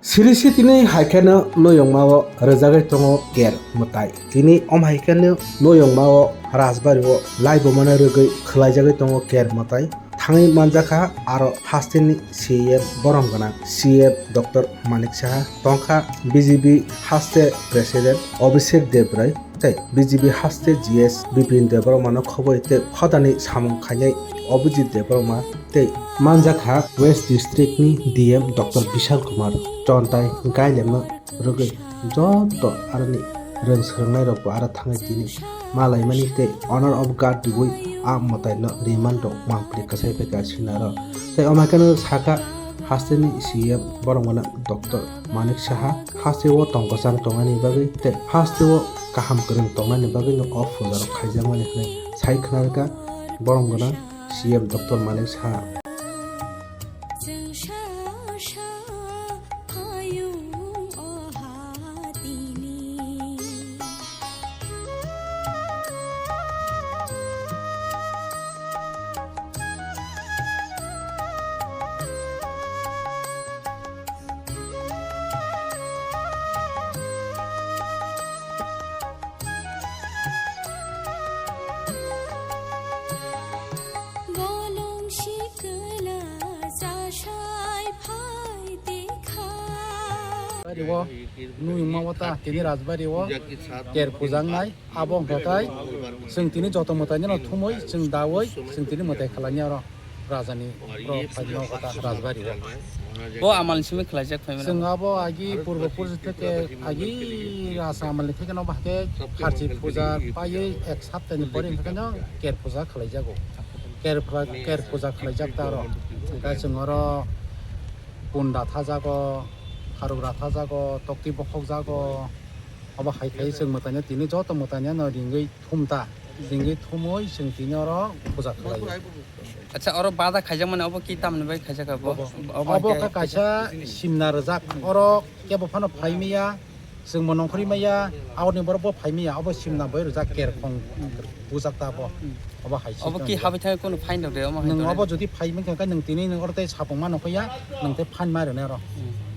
Sirisi tini haikano noyongmao rezagai tongo ger mutai. Tini haikano noyongmao rasbario laibo mana regai khlaijagai tongo ger mutai. Thangai manjaka aro hasteni CM boromgana CM Dr. Manik Saha tongkha BJP haste President Abhishek Devrai tei BJP haste GS Bipin Debromano khoboi te khodani samung khainai Abhijit Debroma tei manjaka West District ni DM Dr. Vishal Kumar chontai gailema rogai joto arni reng sernai rokbo ara thangai tini malai mani te honor of god dugui a motai no rimando mangpli kasai pe kasinaro te omakano saka hasteni CM borongana Dr. Manik Saha hastewo tongkosang tongani bagai te hastewo kaham kereng tongani bagai no off fularo khaijamani hnai sai khnarka borongana CM Dr. Manik Saha Bariwo nuyung mawata tini rajbariwo ker pujangnai abong hotai sing tini joto mutanya no thumoi sing dawoi sing tini mutai khalanya ro rajani pro phajno kota rajbariwo bo amal simi khlajak phaimena sing abo agi purbo theke agi rasa amal theke no bahke kharchi puja paye ek saptani pore thekano ker puja khlaijago ker puja khlaijak taro ta singoro kunda thajago harugra thajago tokti bokhok jago aba haikai sing mutanya tini joto mutanya no ringai thumta ringai thumoi sing tini oro puja khlai acha oro bada khajak mane obo ki tamne bai khajak abo abo ka kaisa simna rajak oro kebo phano phaimiya sing monongkhri maya awni borbo phaimiya abo simna bai rajak ker khong pujak ta abo aba haisi obo ki habi thai kono phain dok de omo nang abo jodi phaimeng ka nang tini nang orte sapong mano khoya nang te phan mare ne ro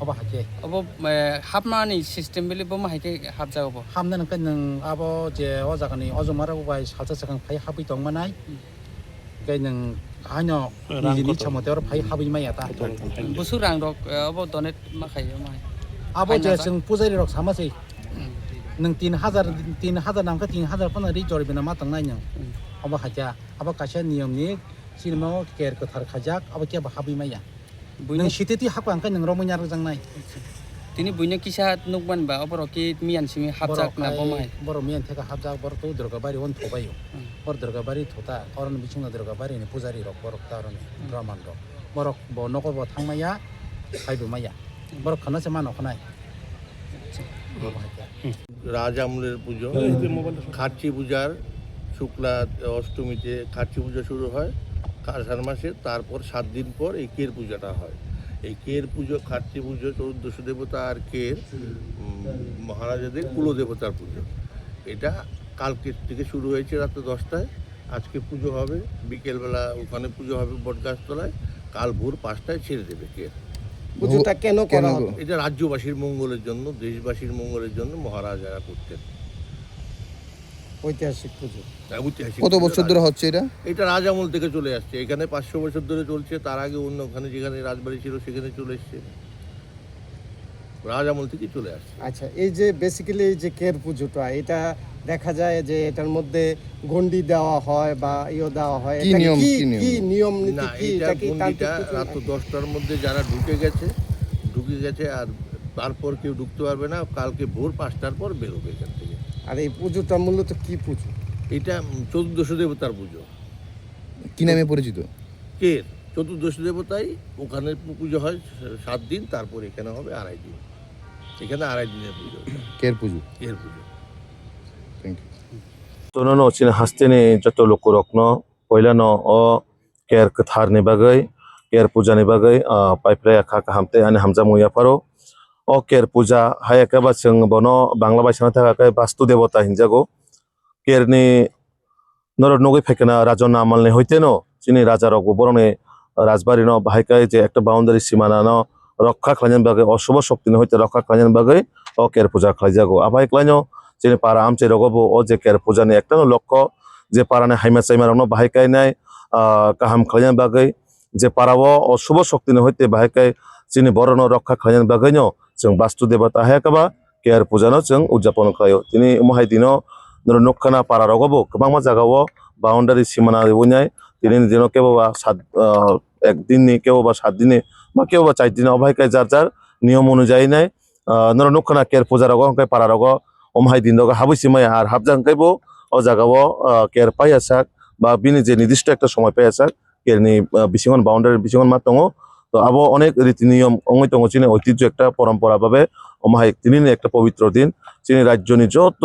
aba hake obo hapmani system bili bo ma hake hap ja obo hamna nang kan nang abo je o jagani ojomara bai salsa sakang phai habi tong manai kai nang ano ni chamote or phai habi maya ta busu rang dok obo donate ma khai ma abo je sing pujari rok samasi nang 3000 nang ka 3000 pon ri jori bina ma tang nai nang aba haja aba kasha niyam ni sinmo ker ko thar khajak aba ke ba habi maya nang shiteti hakwan kan nang romunya rang nai tini bunya kisa nukban ba obo ki mian simi hapjak na bo mai boro mian theka hapjak bor to durga bari on thobayo bor durga bari thota oron bichunga durga bari ni pujari rok borok taron brahman rok borok bo nokor bo thangmaya haibu maya borok khana se mano khnai রাজ আমলের পুজো খার্চি পূজার শুক্লা অষ্টমীতে খার্চি পূজা শুরু হয় আষাঢ় মাসে তারপর 7 দিন পর এই কের পূজাটা হয় এই কের পুজো খার্চি পুজো 14 দেবতা আর কের মহারাজাদের কুলদেবতার পুজো এটা কালকে থেকে শুরু হয়েছে রাত 10টায় আজকে পুজো হবে বিকেলবেলা ওখানে পুজো হবে বটগাছতলায় কাল ভোর 5টায় ছেড়ে দেবে কের পুজোটা কেন করা হবে এটা রাজ্যবাসীর মঙ্গলের জন্য দেশবাসীর মঙ্গলের জন্য মহারাজারা করতেন ঐতিহাসিক পুজো ঐতিহাসিক কত বছর ধরে হচ্ছে এটা এটা রাজ আমল থেকে চলে আসছে এখানে 500 বছর ধরে চলছে তার আগে অন্য ওখানে যেখানে রাজবাড়ি ছিল সেখানে চলে এসছে রাজ আমল থেকে চলে আসছে আচ্ছা এই যে বেসিক্যালি এই যে কের পুজোটা এটা দেখা যায় যে এটার মধ্যে গন্ডি দেওয়া হয় বা ইও দেওয়া হয় কি নিয়ম কি নিয়ম নীতি না কি এটা এটা কি গন্ডিটা তান্ত্রিক পুজো রাত নাকি? 10টার মধ্যে যারা ঢুকে গেছে আর তারপর কেউ ঢুকতে পারবে না কালকে ভোর 5টার পর বেরোবে এখান থেকে আর এই পুজোটা মূলত কি পুজো এটা 14 দেবতার পুজো কি নামে পরিচিত কের 14 দেবতাই ওখানে পুজো হয় 7 দিন তারপর এখানে হবে 2.5 দিন এখানে 2.5 দিনের পুজো কের পুজো কের পুজো thank you tonono chin hasteni joto lokorokno poilano o ker katharni bagai ker pujani bagai paipraya kha kahamte ani hamjamuya paro o ker puja hayakaba chung bono bangla baisana thakakai bastu devata hinjago kerni norok nogoi phaikana rajona amalni hoiteno chini raja rok borone rajbari no bahaikai je ekta boundary sima no rokha khlainani bagui অশুভ শক্তি হইতে রক্ষা khlainani bagui o ker puja khlaijago abai klaino jeni para amche rogobo o je ker puja ni ekta লক্ষ্য যে পারানে হাইমা চাইমা রংনো বাহাইকাই নাই কাহাম khlainani bagui যে পারাও অশুভ শক্তি হইতে বাহাইকাই jeni borno rokha khlainani bagui no जों bastu debata haikaba ker puja no जों उदযাপन khlaio tini mohai dino noro nokkana para rogobo kwbangma jagao boundary simana ribunai tini dino keboba একদিন নি কেউবা 7 দিনে বা কেউবা 4 দিনে অবাইকাই যার যার নিয়ম অনুযায়ী নাই নর নক্ষনা কের পূজার রগঙ্কাই পারা রগ অমহাই দিন রগ হাবুসিমাই আর হাবজাঙ্কাইবো ও জায়গাও কের পাইয়াসাক বা বিনি যে নির্দিষ্ট একটা সময় পাইয়াসাক কেরনি বিসিগন বাউন্ডারি বিসিগন মাতঙ্গ তো আবো অনেক রীতি নিয়ম অঙ্গই তঙ্গ চিনে ঐতিহ্য একটা পরম্পরা ভাবে অমহাই তিনি একটা পবিত্র দিন চিনি রাজ্যনি যত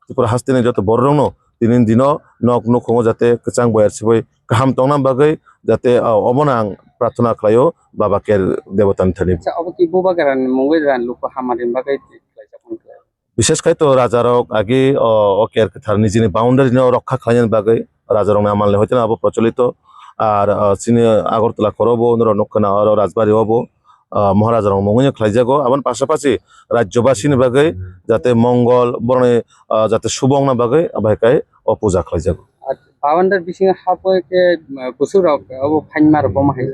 ত্রিপুরা হাস্তিনি যত বড় রং তিনিন দিন নক নখঙ্গ যাতে কেচাং বয়ার সিবই কাহাম তংনাম বাগৈ যাতে অবনাং প্রার্থনা খালাयो বাবা কের দেবতান থানি আচ্ছা অব কি বুবা গারান মঙ্গই রান লোক হামারিন বাগাই খ্লাইজাখন খ্লাই বিশেষ করে তো রাজারক আগে ও কের থার নিজেনি বাউন্ডারি রক্ষা খাইন বাগৈ রাজারক আমালে হইতে আবো প্রচলিত আর চিনি আগরতলা করবো নক্ষনা আর রাজবাড়ি হবো মহারাজার মঙ্গই খ্লাইজাগো আবার পাশাপাশি রাজ্যবাসীনি বাগৈ যাতে মঙ্গল বরণে যাতে শুভংনা বাগৈ আবাইকাই ও পূজা খ্লাইজাগো বাওয়ান্ডার বিসিং হাপকে বসুরক অব ফাইনমার বমাহাই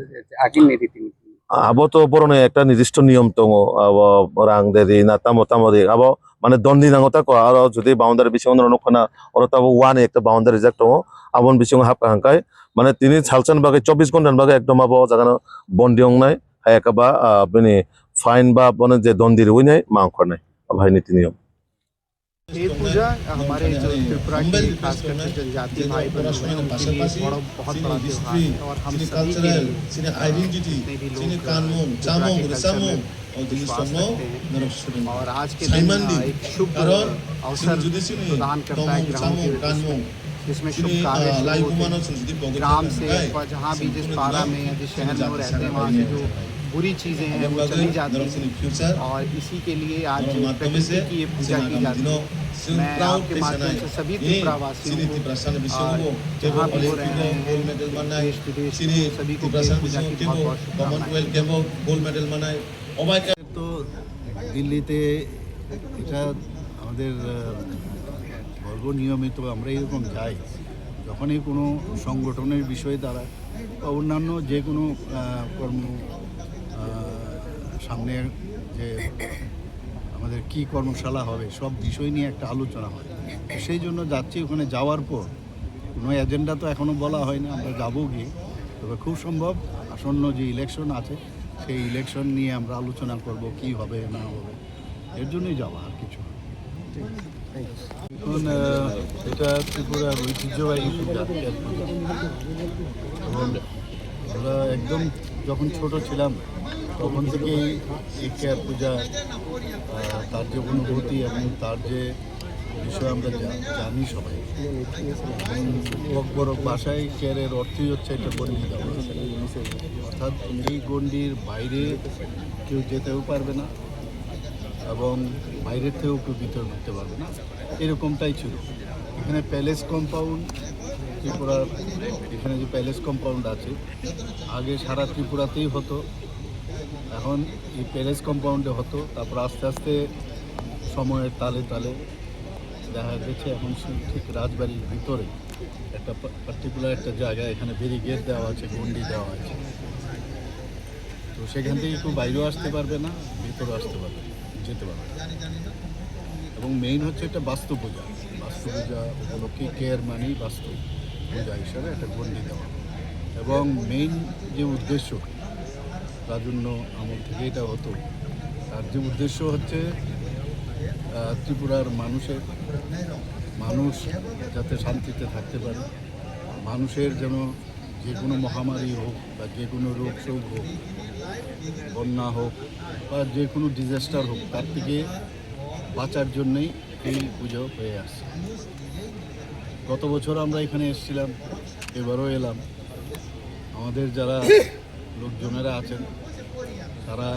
আগিন রীতি আবো তো বরণে একটা নির্দিষ্ট নিয়ম দङ রাং দেরি না তামো তামরি আবো মানে দন্দি নাঙতা কো আর যদি বাউন্ডারি বিসিং নখনা আর তাবো ওয়ান একটা বাউন্ডারি জাক দङ আবন বিসিং হাপ হাঙ্কাই মানে তিনি ছালচান বাগে 24 ঘন্টার বাগে একদম আবো জাগানো বন্দিং নাই হায়াকাবা বেনি ফাইন বা বনে যে দন্দির উই নাই মাংখ নাই ভাই নীতি নিয়ম केर पूजा हमारे जो त्रिपुरा की खास करके जनजाति भाई बहनों हैं उनके लिए बहुत बड़ा त्योहार है और हम सभी के लिए जितने भी लोग त्रिपुरा के कल्चर में विश्वास रखते हैं और आज के दिन एक शुभ अवसर प्रदान करता है ग्रामों के जिसमें शुभ कार्य ग्राम से जहाँ भी जिस पारा में या जिस शहर में वो रहते हैं वहाँ से जो बुरी चीज़ें हैं वो चली जाती हैं और इसी के लिए आज प्रकृति की ये पूजा की जाती है मैं आपके माध्यम से सभी त्रिपुरावासियों को जहाँ भी हो रहे हैं देश विदेश सभी को केर पूजा की बहुत बहुत शुभकामनाएं। তো দিল্লিতে এটা আমাদের বর্গ নিয়মিত আমরা এরকম যাই যখনই কোনো সংগঠনের বিষয়ে দ্বারা বা অন্যান্য যে কোনো কর্ম সামনে যে আমাদের কি কর্মশালা হবে সব বিষয় নিয়ে একটা আলোচনা হয় সেই জন্য যাচ্ছি ওখানে যাওয়ার পর কোনো এজেন্ডা তো এখনও বলা হয় না আমরা যাবো গিয়ে তবে খুব সম্ভব আসন্ন যে ইলেকশন আছে সেই ইলেকশন নিয়ে আমরা আলোচনা করব কি হবে না হবে এর জন্যই যাওয়া আর কিছু এখন এটা ত্রিপুরার ঐতিহ্যবাহী পূজা এবং আমরা একদম যখন ছোট ছিলাম তখন থেকেই এই কেয়ার পূজা তার যে অনুভূতি এবং তার যে বিষয় আমরা জানি সবাই বড় ভাষায় কেয়ারের অর্থই হচ্ছে একটা গণ্ডি দেওয়া অর্থাৎ এই গণ্ডির বাইরে কেউ যেতেও পারবে না এবং বাইরের থেকেও কেউ ভিতরে ঢুকতে পারবে না এরকমটাই ছিল এখানে প্যালেস কম্পাউন্ড ত্রিপুরার এখানে যে প্যালেস কম্পাউন্ড আছে আগে সারা ত্রিপুরাতেই হতো এখন এই প্যালেস কম্পাউন্ডে হতো তারপর আস্তে আস্তে সময়ের তালে তালে দেখা গেছে এখন ঠিক রাজবাড়ির ভিতরে একটা পার্টিকুলার একটা জায়গায় এখানে ব্যারিকেড দেওয়া আছে গণ্ডি দেওয়া আছে তো সেখান থেকে কেউ বাইরেও আসতে পারবে না ভিতরেও আসতে পারবে যেতে পারবে এবং মেইন হচ্ছে একটা বাস্তু পূজা উপলক্ষে কেয়ার মানেই বাস্তু পূজা হিসাবে একটা গণ্ডি দেওয়া এবং মেইন যে উদ্দেশ্য রাজন্য আমল থেকে এটা হতো তার যে উদ্দেশ্য হচ্ছে ত্রিপুরার মানুষ যাতে শান্তিতে থাকতে পারে মানুষের যেন যে কোনো মহামারী হোক বা যে কোনো রোগ শোক হোক বন্যা হোক বা যে কোনো ডিজাস্টার হোক তার থেকে বাঁচার জন্যই এই পুজো হয়ে আসছে গত বছর আমরা এখানে এসেছিলাম এবারও এলাম আমাদের যারা লোকজনেরা আছেন তারা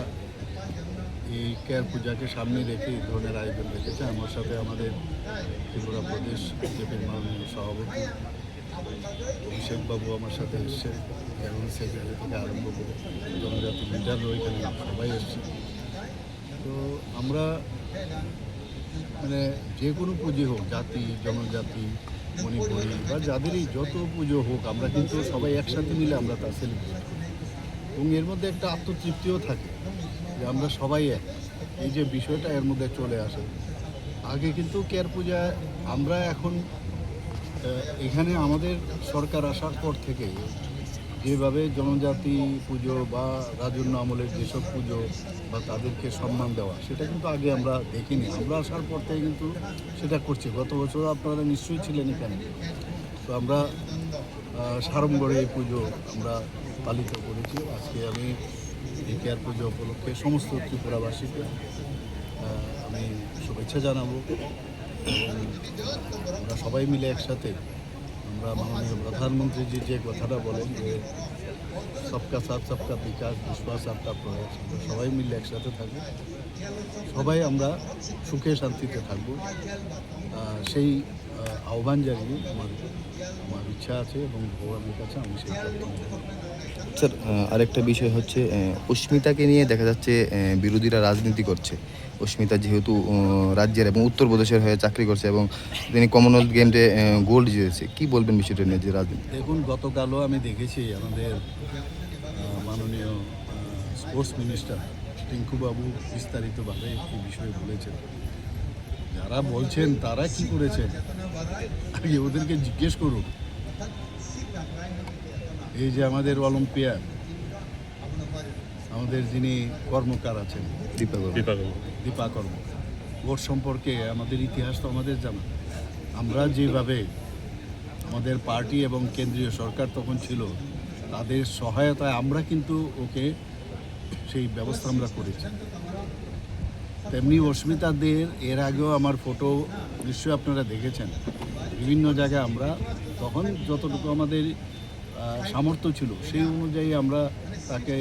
এই কেয়ার পূজাকে সামনে রেখে এই ধরনের আয়োজন রেখেছে আমার সাথে আমাদের ত্রিপুরা প্রদেশ বিজেপির মাননীয় সভাপতি অভিষেকবাবু আমার সাথে এসছে, এবং সেক্রেটারি থেকে আরম্ভ করে জনজাতি লিডারও এখানে সবাই এসছে। তো আমরা মানে যে কোনো পুজো হোক, জাতি জনজাতি মণিপুরি বা যাদেরই যত পুজো হোক, আমরা কিন্তু সবাই একসাথে মিলে আমরা তা সেলিব্রেট করি, এবং এর মধ্যে একটা আত্মতৃপ্তিও থাকে যে আমরা সবাই এক। এই যে বিষয়টা এর মধ্যে চলে আসে। আগে কিন্তু কেয়ার পূজা আমরা এখন এখানে আমাদের সরকার আসার পর থেকে যেভাবে জনজাতি পুজো বা রাজন্য আমলের যেসব পুজো বা তাদেরকে সম্মান দেওয়া, সেটা কিন্তু আগে আমরা দেখিনি। আমরা আসার পর থেকে কিন্তু সেটা করছি। গত বছর আপনারা নিশ্চয়ই ছিলেন এখানে। তো আমরা সাড়ম্বরে এই পুজো আমরা পালিত করেছি। আজকে আমি এই কেয়ার পুজো উপলক্ষে সমস্ত ত্রিপুরাবাসীকে আমি শুভেচ্ছা জানাবো, এবং আমরা সবাই মিলে একসাথে আমরা মাননীয় প্রধানমন্ত্রীজি যে কথাটা বলেন যে সবকা সাথ সবকা বিকাশ বিশ্বাস সবকা প্রয়াস, আমরা সবাই মিলে একসাথে থাকবো, সবাই আমরা সুখে শান্তিতে থাকবো, সেই আহ্বান জানিয়ে আমার ইচ্ছা আছে, এবং ভগবানের কাছে আমি সেই প্রার্থনা করব। স্যার, আরেকটা বিষয় হচ্ছে অস্মিতাকে নিয়ে দেখা যাচ্ছে বিরোধীরা রাজনীতি করছে। অস্মিতা যেহেতু রাজ্যের এবং উত্তরপ্রদেশের হয়ে চাকরি করছে এবং তিনি কমনওয়েলথ গেমসে গোল্ড জিতেছে, কি বলবেন বিষয়টা নিয়ে যে রাজনীতি? দেখুন, গতকালও আমি দেখেছি আমাদের মাননীয় স্পোর্টস মিনিস্টার টিঙ্কুবাবু বিস্তারিতভাবে এই বিষয়ে বলেছেন। যারা বলছেন তারা কি করেছেন আগে ওদেরকে জিজ্ঞেস করুন। এই যে আমাদের অলিম্পিয়ার আমাদের যিনি কর্মকার আছেন দীপা কর্মকার, ওর সম্পর্কে আমাদের ইতিহাস তো আমাদের জানা। আমরা যেভাবে আমাদের পার্টি এবং কেন্দ্রীয় সরকার তখন ছিল, তাদের সহায়তায় আমরা কিন্তু ওকে সেই ব্যবস্থা আমরা করেছি। তেমনি অস্মিতাদের এর আগেও আমার ফটো নিশ্চয়ই আপনারা দেখেছেন। বিভিন্ন জায়গায় আমরা তখন যতটুকু আমাদের সামর্থ্য ছিল সেই অনুযায়ী আমরা তাকে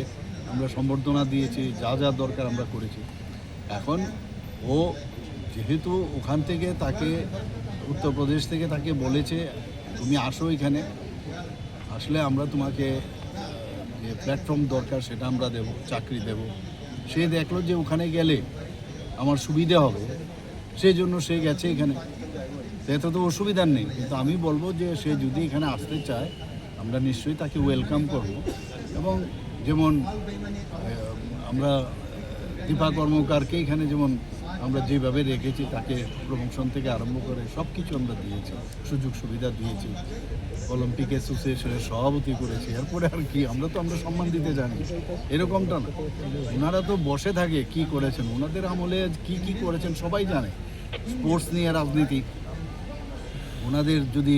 সম্বর্ধনা দিয়েছি, যা যা দরকার আমরা করেছি। এখন ও যেহেতু ওখান থেকে তাকে উত্তরপ্রদেশ থেকে তাকে বলেছে তুমি আসো এখানে, আসলে আমরা তোমাকে যে প্ল্যাটফর্ম দরকার সেটা আমরা দেব, চাকরি দেব। সে দেখলো যে ওখানে গেলে আমার সুবিধা হবে, সেই জন্য সে গেছে এখানে। এতে তো অসুবিধার নেই, কিন্তু আমি বলবো যে সে যদি এখানে আসতে চায় আমরা নিশ্চয়ই তাকে ওয়েলকাম করব। এবং যেমন আমরা দীপা কর্মকারকে এখানে যেমন আমরা যেভাবে রেখেছি, তাকে প্রমোশন থেকে আরম্ভ করে সব কিছু আমরা দিয়েছি, সুযোগ সুবিধা দিয়েছি, অলিম্পিক অ্যাসোসিয়েশনের সভাপতি করেছি। এরপরে আর কি, আমরা সম্মান দিতে জানি, এরকমটা না। ওনারা তো বসে থাকে কি করেছেন, ওনাদের আমলে কি করেছেন সবাই জানে। স্পোর্টস নিয়ে রাজনীতি, ওনাদের যদি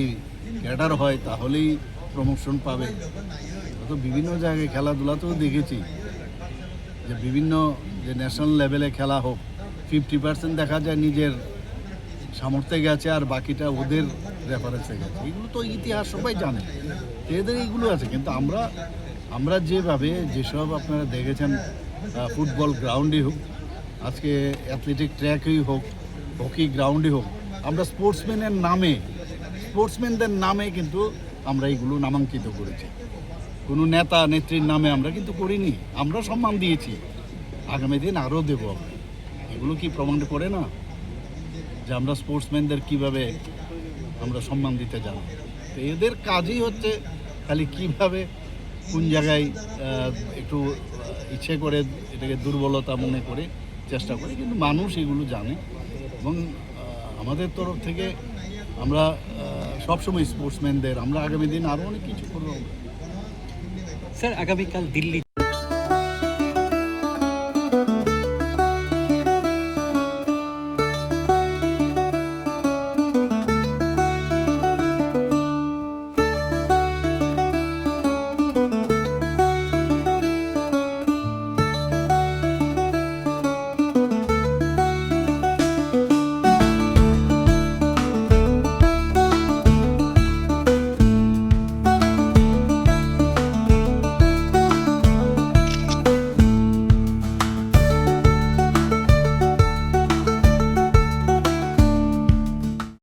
ক্যাডার হয় তাহলেই প্রমোশন পাবে। তো বিভিন্ন জায়গায় খেলাধুলাতেও দেখেছি যে বিভিন্ন যে ন্যাশনাল লেভেলে খেলা হোক, 50% দেখা যায় নিজের সামর্থ্যে গেছে আর বাকিটা ওদের রেফারেন্সে গেছে। এগুলো তো ইতিহাস সবাই জানে, এদের এইগুলো আছে। কিন্তু আমরা যেভাবে যেসব আপনারা দেখেছেন, ফুটবল গ্রাউন্ডে হোক, আজকে অ্যাথলেটিক ট্র্যাকই হোক, হকি গ্রাউন্ডে হোক, আমরা স্পোর্টসম্যানদের নামে কিন্তু আমরা এইগুলো নামাঙ্কিত করেছি। কোনো নেতা নেত্রীর নামে আমরা কিন্তু করিনি, আমরা সম্মান দিয়েছি, আগামী দিন আরও দেবো। এগুলো কি প্রমাণ করে না যে আমরা স্পোর্টসম্যানদের কীভাবে আমরা সম্মান দিতে জানি? তো এদের কাজই হচ্ছে খালি কিভাবে কোন জায়গায় একটু ইচ্ছে করে এটাকে দুর্বলতা মনে করে চেষ্টা করে, কিন্তু মানুষ এগুলো জানে। এবং আমাদের তরফ থেকে আমরা সবসময় স্পোর্টসম্যানদের আমরা আগামী দিন আরও অনেক কিছু করবো। স্যার, আগামীকাল দিল্লি